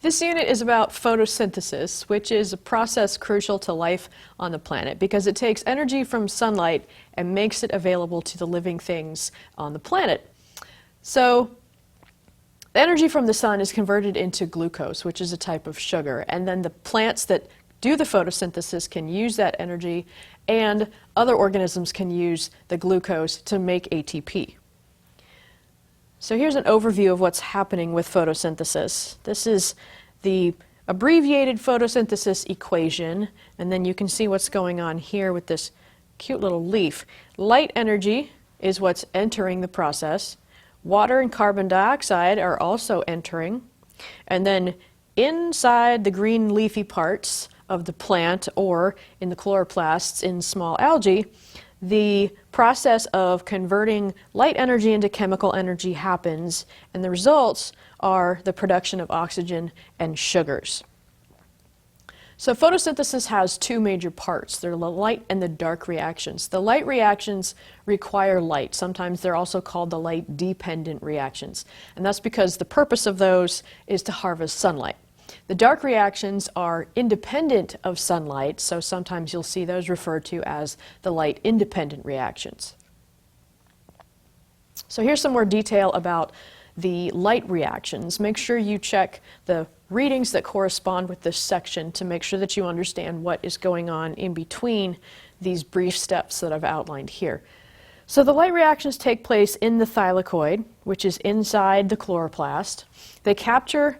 This unit is about photosynthesis, which is a process crucial to life on the planet because it takes energy from sunlight and makes it available to the living things on the planet. So, the energy from the sun is converted into glucose, which is a type of sugar, and then the plants that do the photosynthesis can use that energy, and other organisms can use the glucose to make ATP. So here's an overview of what's happening with photosynthesis. This is the abbreviated photosynthesis equation, and then you can see what's going on here with this cute little leaf. Light energy is what's entering the process. Water and carbon dioxide are also entering. And then inside the green leafy parts of the plant, or in the chloroplasts in small algae, the process of converting light energy into chemical energy happens, and the results are the production of oxygen and sugars. So photosynthesis has two major parts. They're the light and the dark reactions. The light reactions require light. Sometimes they're also called the light-dependent reactions, and that's because the purpose of those is to harvest sunlight. The dark reactions are independent of sunlight, so sometimes you'll see those referred to as the light-independent reactions. So here's some more detail about the light reactions. Make sure you check the readings that correspond with this section to make sure that you understand what is going on in between these brief steps that I've outlined here. So the light reactions take place in the thylakoid, which is inside the chloroplast. They capture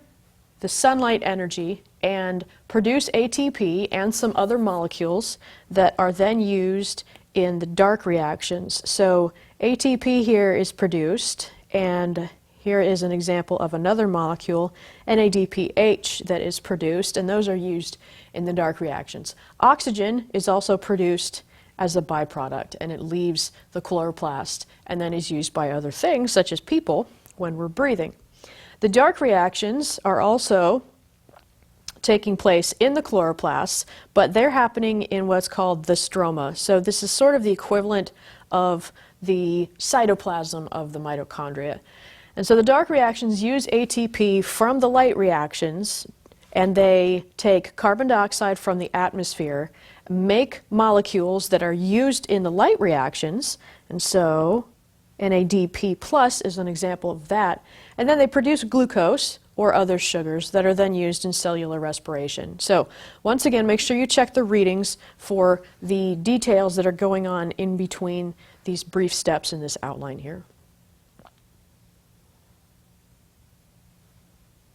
the sunlight energy and produce ATP and some other molecules that are then used in the dark reactions. So ATP here is produced, and here is an example of another molecule, NADPH, that is produced, and those are used in the dark reactions. Oxygen is also produced as a byproduct, and it leaves the chloroplast and then is used by other things, such as people, when we're breathing. The dark reactions are also taking place in the chloroplasts, but they're happening in what's called the stroma. So this is sort of the equivalent of the cytoplasm of the mitochondria. And so the dark reactions use ATP from the light reactions, and they take carbon dioxide from the atmosphere, make molecules that are used in the light reactions, and so NADP plus is an example of that. And then they produce glucose or other sugars that are then used in cellular respiration. So once again, make sure you check the readings for the details that are going on in between these brief steps in this outline here.